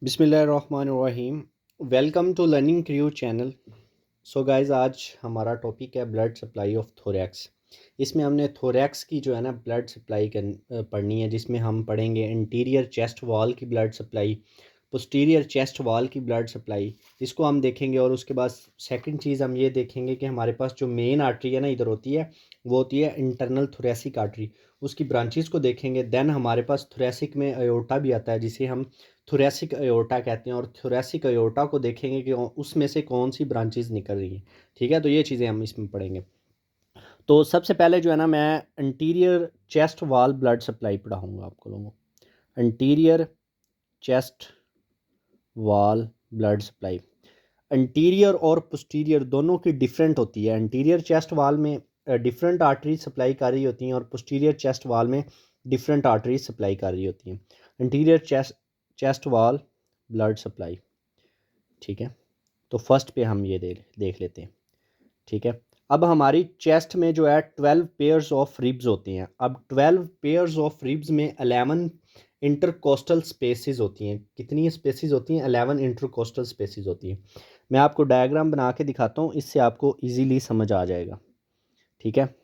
बिस्मिल्लाहिर्रहमानिर्रहीम। Welcome to learning crew channel. So guys, आज हमारा टॉपिक है ब्लड सप्लाई ऑफ थोरैक्स। इसमें हमने थोरैक्स की जो है ना ब्लड सप्लाई पढ़नी है, जिसमें हम पढ़ेंगे इंटीरियर चेस्ट वॉल की blood supply, posterior chest wall की ब्लड सप्लाई, इसको हम देखेंगे। और उसके बाद सेकंड चीज़ हम ये देखेंगे कि हमारे पास जो मेन आर्टरी है ना इधर होती है, वो होती है इंटरनल थोरैसिक आर्टरी, उसकी ब्रांचेस को देखेंगे। देन हमारे पास थोरैसिक में अयोर्टा भी आता है, जिसे हम थोरैसिक अयोर्टा कहते हैं, और थोरैसिक अयोर्टा को देखेंगे कि उसमें से कौन सी ब्रांचेस निकल रही हैं। ठीक है, तो ये चीज़ें हम इसमें पढ़ेंगे। तो सबसे पहले जो है ना, मैं interior chest wall blood supply पढ़ाऊँगा आपको लोगों को। Interior chest wall blood supply interior और पोस्टीरियर दोनों की डिफरेंट होती है। इंटीरियर चेस्ट वॉल में डिफरेंट आर्टरी सप्लाई कर रही होती हैं, और पोस्टीरियर चेस्ट वॉल में डिफरेंट आर्टरी सप्लाई कर रही होती हैं। Interior chest wall blood supply, ठीक है। तो फर्स्ट पे हम ये देख लेते हैं, ठीक है। अब हमारी चेस्ट में जो है 12 पेयर्स ऑफ रिब्स होती हैं। अब 12 पेयर्स ऑफ रिब्स में 11 इंटरकोस्टल स्पेसिस होती हैं। कितनी स्पेसिस होती हैं? 11 इंटरकोस्टल स्पेसिस होती हैं। मैं आपको डायग्राम बना के दिखाता हूँ, इससे आपको इजीली समझ आ जाएगा, ठीक है।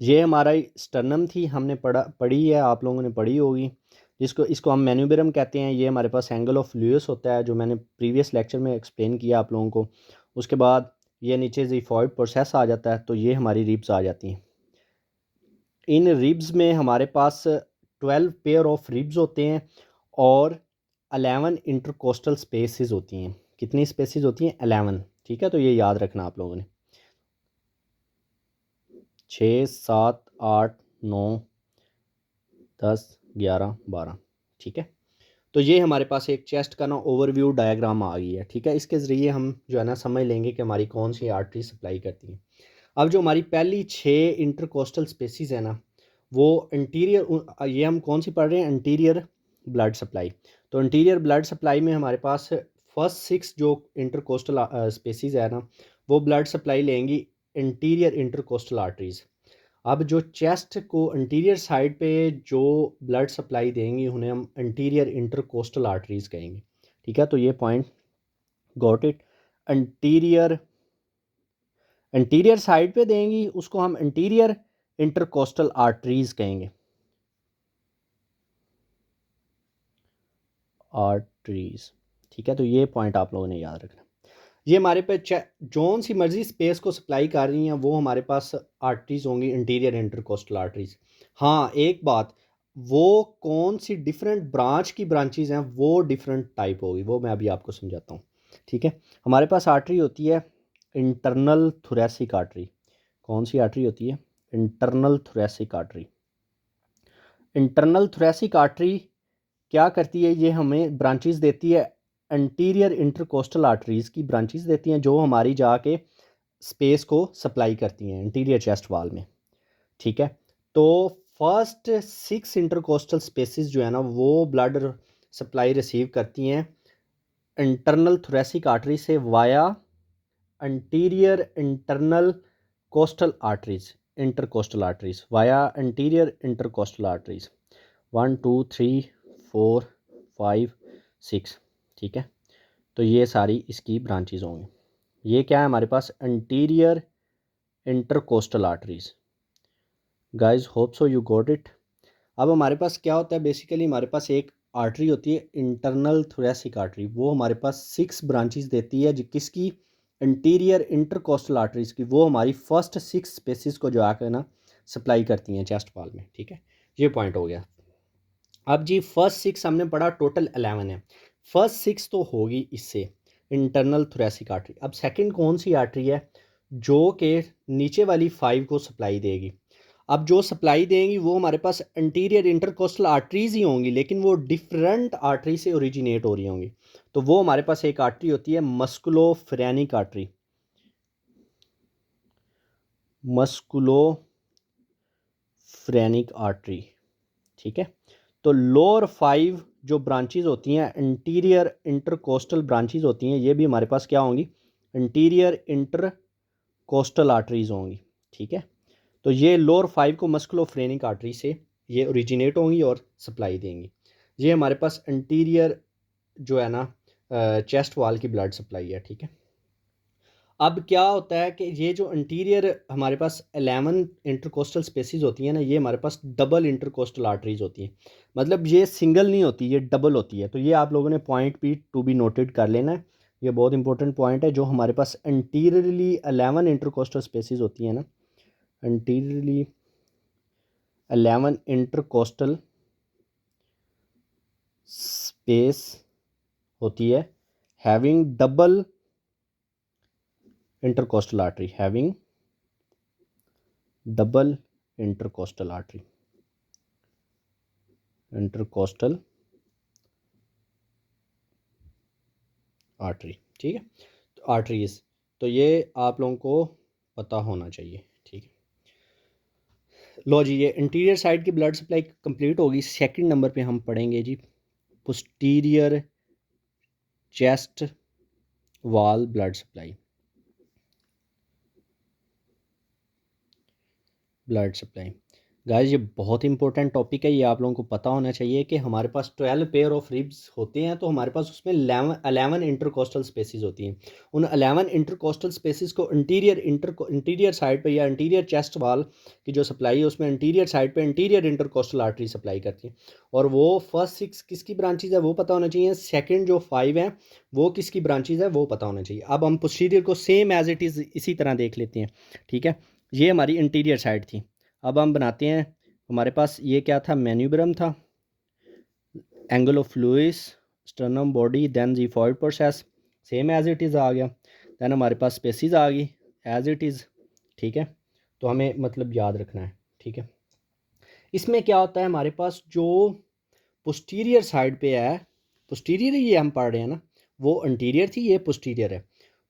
ये हमारा स्टर्नम थी, हमने पढ़ी है, आप लोगों ने पढ़ी होगी। इसको हम मैन्यूबरम कहते हैं। ये हमारे पास एंगल ऑफ ल्यूइस होता है, जो मैंने प्रीवियस लेक्चर में एक्सप्लेन किया आप लोगों को। उसके बाद ये नीचे ज़िफॉइड प्रोसेस आ जाता है, तो ये हमारी रिब्स आ जाती हैं। इन रिब्स में हमारे पास 12 पेयर ऑफ रिब्स होते हैं, और 11 इंटरकोस्टल स्पेसिस होती हैं। कितनी स्पेसिस होती हैं? 11, ठीक है। तो ये याद रखना आप लोगों ने। 6, 7, 8, 9, 10, 11, 12, ठीक है। तो ये हमारे पास एक चेस्ट का ना ओवरव्यू डायग्राम आ गई है, ठीक है। इसके ज़रिए हम जो है ना समझ लेंगे कि हमारी कौन सी आर्टरी सप्लाई करती है। अब जो हमारी पहली 6 इंटरकोस्टल स्पेसिस है ना, वो इंटीरियर, ये हम कौन सी पढ़ रहे हैं? Interior blood supply. तो इंटीरियर ब्लड सप्लाई में हमारे पास फर्स्ट 6 जो इंटरकोस्टल स्पेसिस है ना, वो ब्लड सप्लाई लेंगी इंटीरियर इंटरकोस्टल आर्टरीज़। अब जो चेस्ट को इंटीरियर साइड पे जो ब्लड सप्लाई देंगी, उन्हें हम इंटीरियर इंटरकोस्टल आर्टरीज़ कहेंगे, ठीक है। तो ये point got it. Interior interior side पे देंगी, उसको हम इंटीरियर इंटरकोस्टल आर्टरीज़ कहेंगे, आर्टरीज़, ठीक है। तो ये पॉइंट आप लोगों ने याद रखना। ये हमारे पे जोन सी मर्जी स्पेस को सप्लाई कर रही हैं, वो हमारे पास आर्टरीज होंगी इंटीरियर इंटरकोस्टल आर्टरीज। हाँ, एक बात, वो कौन सी डिफरेंट ब्रांच की ब्रांचेज हैं, वो डिफरेंट टाइप होगी, वो मैं अभी आपको समझाता हूँ, ठीक है। हमारे पास आर्टरी होती है इंटरनल थोरैसिक आर्टरी। कौन सी आर्टरी होती है? Internal thoracic artery. Internal thoracic artery क्या करती है? ये हमें ब्रांचेस देती है, एंटीरियर इंटरकोस्टल आर्टरीज़ की ब्रांचेस देती हैं, जो हमारी जाके स्पेस को सप्लाई करती हैं इंटीरियर चेस्ट वॉल में, ठीक है। तो फर्स्ट 6 इंटरकोस्टल स्पेसिस जो है ना, वो ब्लड सप्लाई रिसीव करती हैं इंटरनल थोरैसिक आर्टरी से via anterior internal coastal arteries, intercostal arteries via anterior intercostal arteries. 1, 2, 3, 4, 5, 6, ठीक है। तो ये सारी इसकी ब्रांचेज होंगी। ये क्या है हमारे पास? Interior intercostal arteries. Guys, hope so you got it. अब हमारे पास क्या होता है? बेसिकली हमारे पास एक आर्टरी होती है इंटरनल थोरैसिक आर्टरी, वो हमारे पास 6 ब्रांचेस देती है, जो किसकी? इंटीरियर इंटरकोस्टल आर्टरीज की। वो हमारी फर्स्ट 6 स्पेसिस को जो आकर ना सप्लाई करती हैं चेस्ट वॉल में, ठीक है। ये पॉइंट हो गया। अब जी फर्स्ट 6 हमने पढ़ा, टोटल 11 है। फर्स्ट 6 तो होगी इससे इंटरनल थोरैसिक आर्टरी। अब सेकंड कौन सी आर्टरी है जो कि नीचे वाली 5 को सप्लाई देगी? अब जो सप्लाई देंगी वो हमारे पास इंटीरियर इंटरकोस्टल आर्टरीज ही होंगी, लेकिन वो डिफरेंट आर्टरी से ओरिजिनेट हो रही होंगी। तो वो हमारे पास एक आर्टरी होती है मस्कुलोफ्रेनिक आर्टरी, मस्कुलोफ्रेनिक आर्टरी, ठीक है। तो लोअर 5 जो ब्रांचेज होती हैं, इंटीरियर इंटरकोस्टल ब्रांचेज होती हैं, ये भी हमारे पास क्या होंगी? इंटीरियर इंटरकोस्टल आर्टरीज होंगी, ठीक है। तो ये लोअर 5 को मस्कुलोफ्रेनिक आर्टरी से ये ओरिजिनेट होंगी और सप्लाई देंगी। ये हमारे पास इंटीरियर जो है ना चेस्ट वाल की ब्लड सप्लाई है, ठीक है। अब क्या होता है कि ये जो इंटीरियर हमारे पास 11 इंटरकोस्टल स्पेसिस होती हैं ना, ये हमारे पास डबल इंटरकोस्टल आर्टरीज होती हैं। मतलब ये सिंगल नहीं होती, ये डबल होती है। तो ये आप लोगों ने पॉइंट भी टू बी नोटेड कर लेना है। ये बहुत इंपॉर्टेंट पॉइंट है। जो हमारे पास इंटीरियरली 11 इंटरकोस्टल स्पेसिस होती हैं ना, इंटीरियरली 11 इंटरकोस्टल स्पेस होती है having double intercostal artery, having double intercostal artery, intercostal artery, ठीक है। तो आर्टरीज, तो ये आप लोगों को पता होना चाहिए, ठीक है। लो जी, ये इंटीरियर साइड की ब्लड सप्लाई कंप्लीट होगी। सेकंड नंबर पे हम पढ़ेंगे जी पोस्टीरियर चेस्ट वाल blood supply, blood supply. Guys, ये बहुत इंपॉर्टेंट टॉपिक है। ये आप लोगों को पता होना चाहिए कि हमारे पास 12 पेयर ऑफ रिब्स होते हैं, तो हमारे पास उसमें 11 इंटरकोस्टल स्पेसिस होती हैं। उन 11 इंटरकोस्टल स्पेसिस को इंटीरियर साइड पे या इंटीरियर चेस्ट वाल की जो सप्लाई है उसमें इंटीरियर साइड पे इंटीरियर इंटरकोस्टल आर्टरी सप्लाई करती है। और वो फर्स्ट 6 किसकी ब्रांचेज है वो पता होना चाहिए। सेकेंड जो 5 हैं वो किसकी ब्रांचेज है वो पता होना चाहिए। अब हम पोस्टीरियर को सेम एज इट इज़ इसी तरह देख लेते हैं, ठीक है। ये हमारी इंटीरियर साइड थी। अब हम बनाते हैं, हमारे पास ये क्या था, मेन्यूब्रम था, angle of Louis, sternum body, then xiphoid process, same as it is आ गया। देन हमारे पास स्पेसिस आ गई एज इट इज़, ठीक है। तो हमें मतलब याद रखना है, ठीक है। इसमें क्या होता है, हमारे पास जो पोस्टीरियर साइड पे है, पोस्टीरियर ही ये हम पढ़ रहे हैं ना, वो इंटीरियर थी, ये पोस्टीरियर है।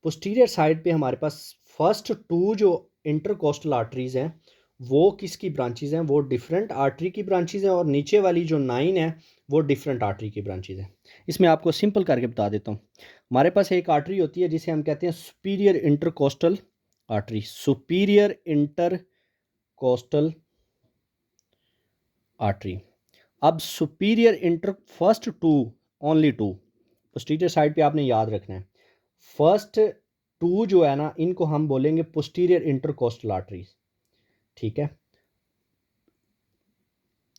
पोस्टीरियर साइड पे हमारे पास फर्स्ट 2 जो इंटरकोस्टल आर्टरीज हैं वो किसकी ब्रांचेज हैं, वो डिफरेंट आर्टरी की ब्रांचेज हैं। और नीचे वाली जो 9 है वो डिफरेंट आर्टरी की ब्रांचेज हैं। इसमें आपको सिंपल करके बता देता हूँ। हमारे पास एक आर्टरी होती है जिसे हम कहते हैं superior intercostal artery, superior intercostal artery. अब superior inter first 2, only 2 posterior side पे आपने याद रखना है। फर्स्ट 2 जो है ना, इनको हम बोलेंगे पोस्टीरियर इंटरकोस्टल आर्टरीज, ठीक है।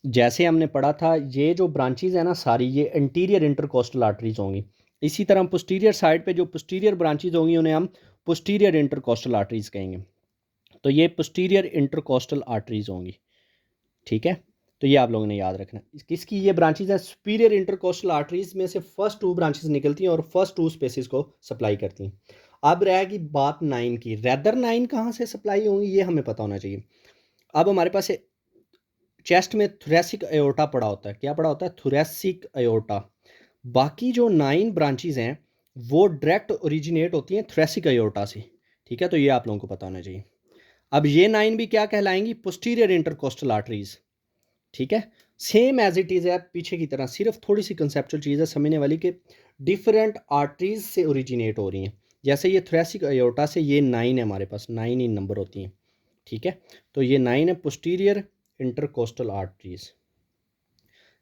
जैसे हमने पढ़ा था, ये जो ब्रांचेज है ना सारी, ये इंटीरियर इंटरकोस्टल आर्टरीज होंगी। इसी तरह पोस्टीरियर साइड पे जो पोस्टीरियर ब्रांचेज होंगी उन्हें हम पोस्टीरियर इंटरकोस्टल आर्टरीज कहेंगे। तो ये पोस्टीरियर इंटरकोस्टल आर्टरीज होंगी, ठीक है। तो ये आप लोगों ने याद रखना है। किसकी ये ब्रांचेज है, सुपीरियर इंटरकोस्टल आर्टरीज में से फर्स्ट 2 ब्रांचेज निकलती हैं और फर्स्ट 2 स्पेसिस को सप्लाई करती हैं। अब रहेगी बात 9 की, रेदर 9 कहाँ से सप्लाई होंगी ये हमें पता होना चाहिए। अब हमारे पास चेस्ट में थोरेसिक अयोर्टा पड़ा होता है, क्या पड़ा होता है, थोरेसिक अयोर्टा। बाकी जो 9 ब्रांचेज हैं वो डायरेक्ट ओरिजिनेट होती हैं थोरेसिक अयोर्टा से, ठीक है। तो ये आप लोगों को पता होना चाहिए। अब ये 9 भी क्या कहलाएंगी, पोस्टीरियर इंटरकोस्टल आर्टरीज, ठीक है। सेम एज इट इज़ है पीछे की तरह, सिर्फ थोड़ी सी कंसेप्चुअल चीज़ है समझने वाली कि डिफरेंट आर्टरीज से ओरिजिनेट हो रही हैं। जैसे ये थोरेसिक अयोर्टा से ये 9 है, हमारे पास 9 ही नंबर होती हैं, ठीक है। तो ये 9 है पोस्टीरियर इंटरकोस्टल आर्टरीज।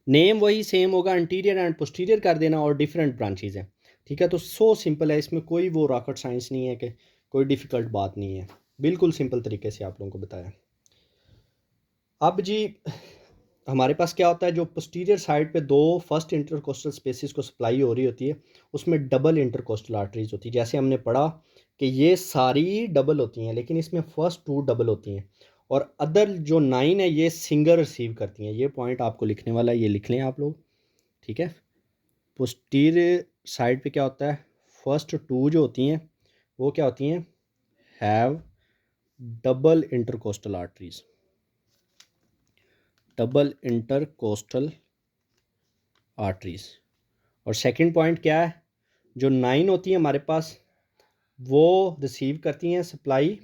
नेम वही सेम होगा, इंटीरियर एंड पोस्टीरियर कर देना और डिफरेंट ब्रांचेज हैं, ठीक है। तो सो सिंपल है, इसमें कोई वो रॉकेट साइंस नहीं है कि कोई डिफ़िकल्ट बात नहीं है, बिल्कुल सिंपल तरीके से आप लोगों को बताया। अब जी हमारे पास क्या होता है, जो पोस्टीरियर साइड पे 2 फर्स्ट इंटरकोस्टल स्पेसिस को सप्लाई हो रही होती है उसमें डबल इंटरकोस्टल आर्टरीज होती है। जैसे हमने पढ़ा कि ये सारी डबल होती हैं लेकिन इसमें फर्स्ट 2 डबल होती हैं और अदर जो 9 है ये सिंगल रिसीव करती हैं। ये पॉइंट आपको लिखने वाला है, ये लिख लें आप लोग, ठीक है। पोस्टीरियर साइड पे क्या होता है, फर्स्ट 2 जो होती हैं वो क्या होती हैं, have double intercostal arteries, double intercostal arteries. और सेकंड पॉइंट क्या है, जो 9 होती है हमारे पास वो रिसीव करती हैं सप्लाई,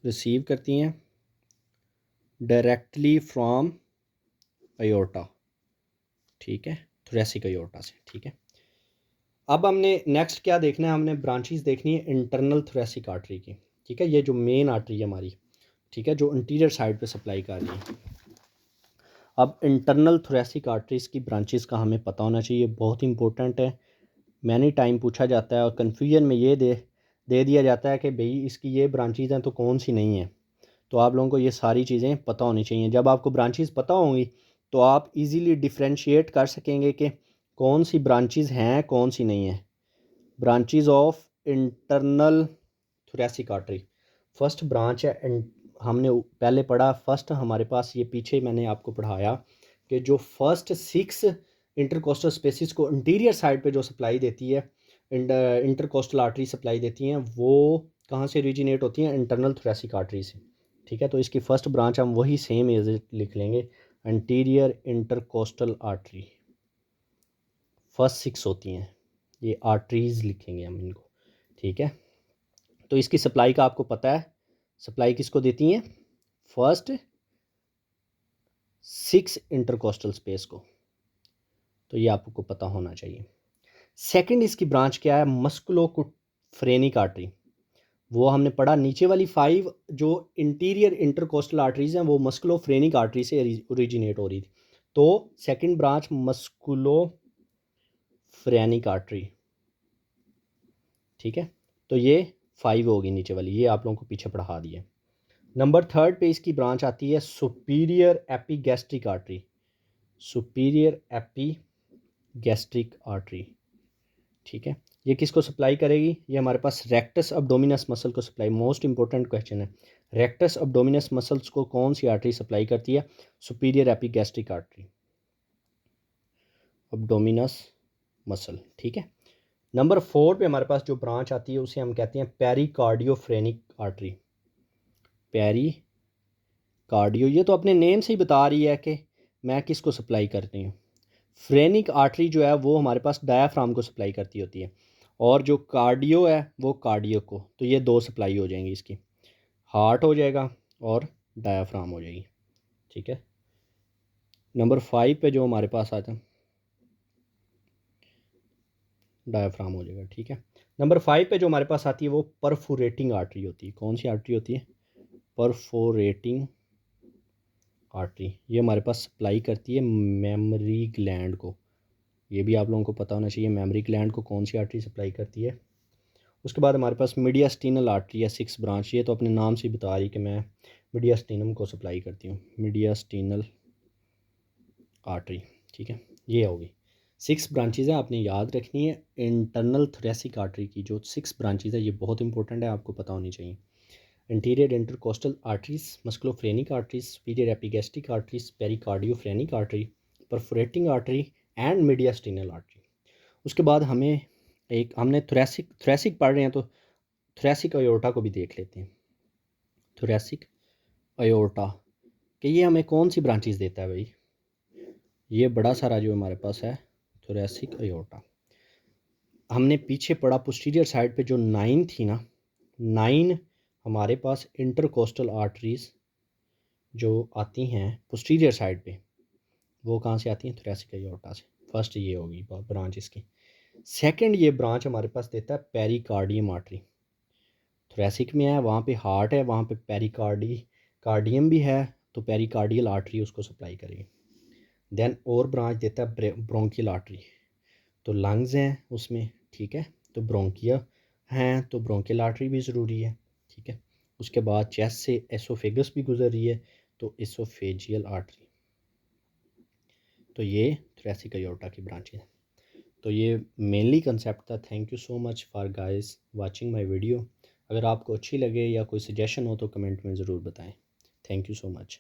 रिसीव करती हैं डायरेक्टली फ्रॉम अयोर्टा, ठीक है, थोरेसिक अयोर्टा से, ठीक है। अब हमने नेक्स्ट क्या देखना है, हमने ब्रांचेस देखनी है इंटरनल थोरेसिक आर्टरी की, ठीक है। ये जो मेन आर्टरी है हमारी, ठीक है, जो इंटीरियर साइड पे सप्लाई कर रही है। अब इंटरनल थोरेसिक आर्टरीज़ की ब्रांचेस का हमें पता होना चाहिए, बहुत इंपॉर्टेंट है। मैनी टाइम पूछा जाता है और कन्फ्यूजन में ये दे दिया जाता है कि भाई इसकी ये ब्रांचेस हैं तो कौन सी नहीं है। तो आप लोगों को ये सारी चीज़ें पता होनी चाहिए। जब आपको ब्रांचेस पता होंगी तो आप इजीली डिफरेंशिएट कर सकेंगे कि कौन सी ब्रांचेस हैं कौन सी नहीं है। Branches of internal thoracic artery, first branch है हमने पहले पढ़ा। फर्स्ट हमारे पास ये पीछे मैंने आपको पढ़ाया कि जो फर्स्ट 6 इंटरकोस्टल स्पेसिस को इंटीरियर साइड पे जो सप्लाई देती है, इंटरकोस्टल आर्टरी सप्लाई देती हैं, वो कहाँ से ओरिजिनेट होती हैं? इंटरनल थोरेसिक आर्टरी से। ठीक है, तो इसकी फर्स्ट ब्रांच हम वही सेम एज इट लिख लेंगे, इंटीरियर इंटरकोस्टल आर्टरी। फर्स्ट 6 होती हैं ये आर्टरीज लिखेंगे हम इनको। ठीक है, तो इसकी सप्लाई का आपको पता है, सप्लाई किसको देती हैं? फर्स्ट 6 इंटरकोस्टल स्पेस को, तो ये आपको पता होना चाहिए। सेकंड इसकी ब्रांच क्या है? मस्कुलोफ्रेनिक आर्टरी। वो हमने पढ़ा नीचे वाली 5 जो इंटीरियर इंटरकोस्टल आर्टरीज हैं वो मस्कुलोफ्रेनिक आर्टरी से ओरिजिनेट हो रही थी। तो सेकंड ब्रांच मस्कुलोफ्रेनिक आर्टरी। ठीक है, तो ये 5 होगी नीचे वाली, ये आप लोगों को पीछे पढ़ा दिया। नंबर थर्ड पे इसकी ब्रांच आती है superior epigastric artery. Superior epigastric artery. ठीक है, ये किसको सप्लाई करेगी? ये हमारे पास रेक्टस अब्डोमिनस मसल को सप्लाई, मोस्ट इंपॉर्टेंट क्वेश्चन है। रेक्टस अब्डोमिनस मसल्स को कौन सी आर्टरी सप्लाई करती है? Superior epigastric artery, abdominis muscle. ठीक है, नंबर 4 पे हमारे पास जो ब्रांच आती है उसे हम कहते हैं पेरिकार्डियोफ्रेनिक आर्टरी। पेरिकार्डियो, ये तो अपने नेम से ही बता रही है कि मैं किसको सप्लाई करती हूँ। फ्रेनिक आर्टरी जो है वो हमारे पास डायाफ्राम को सप्लाई करती होती है, और जो कार्डियो है वो कार्डियो को। तो ये 2 सप्लाई हो जाएंगी इसकी, हार्ट हो जाएगा और डायाफ्राम हो जाएगी। ठीक है, नंबर 5 पे जो हमारे पास आता है डायाफ्राम हो जाएगा। ठीक है, नंबर 5 पे जो हमारे पास आती है वो परफोरेटिंग आर्टरी होती है। कौन सी आर्टरी होती है? Perforating artery. ये हमारे पास सप्लाई करती है मेमोरी ग्लैंड को। ये भी आप लोगों को पता होना चाहिए, मेमोरी ग्लैंड को कौन सी आर्टरी सप्लाई करती है। उसके बाद हमारे पास मीडियास्टिनल आर्टरी है 6 ब्रांच। ये तो अपने नाम से ही बता रही कि मैं मीडियास्टिनम को सप्लाई करती हूँ, मीडियास्टिनल आर्टरी। ठीक है, ये होगी 6 ब्रांचेज़ हैं, आपने याद रखनी है। इंटरनल थोरेसिक आर्टरी की जो 6 ब्रांचेज़ है ये बहुत इंपॉर्टेंट है, आपको पता होनी चाहिए। Interior intercostal arteries, musculophrenic arteries, superior epigastric arteries, pericardiophrenic artery, perforating artery and mediastinal artery. उसके बाद हमने थोरेसिक पढ़ रहे हैं तो थोरेसिक अयोर्टा को भी देख लेते हैं। थोरेसिक अयोर्टा कि ये हमें कौन सी ब्रांचेस देता है भाई? ये बड़ा सारा जो हमारे पास है थोरेसिक अयोर्टा, हमने पीछे पढ़ा पोस्टीरियर साइड पे जो 9 थी ना, 9 हमारे पास इंटरकोस्टल आर्टरीज जो आती हैं पोस्टीरियर साइड पे, वो कहाँ से आती हैं? थोरेसिक अयोर्टा से। फर्स्ट ये होगी ब्रांच इसकी। सेकंड ये ब्रांच हमारे पास देता है पेरिकार्डियम आर्टरी। थोरेसिक में है, वहाँ पे हार्ट है, वहाँ पे कार्डियम भी है, तो पेरिकार्डियल आर्टरी उसको सप्लाई करेगी। देन और ब्रांच देता है ब्रोंकियल आर्टरी, तो लंग्स हैं उसमें। ठीक है, तो ब्रोंकिया हैं तो ब्रोंकियल आर्टरी भी ज़रूरी है। ठीक है, उसके बाद चेस्ट से एसोफेगस भी गुजर रही है, तो एसोफेजियल आर्टरी। तो ये थोरेसिक अयोर्टा की ब्रांचेज हैं। तो ये मेनली कंसेप्ट था। Thank you so much for guys watching my video. अगर आपको अच्छी लगे या कोई सजेशन हो तो कमेंट में ज़रूर बताएं। Thank you so much.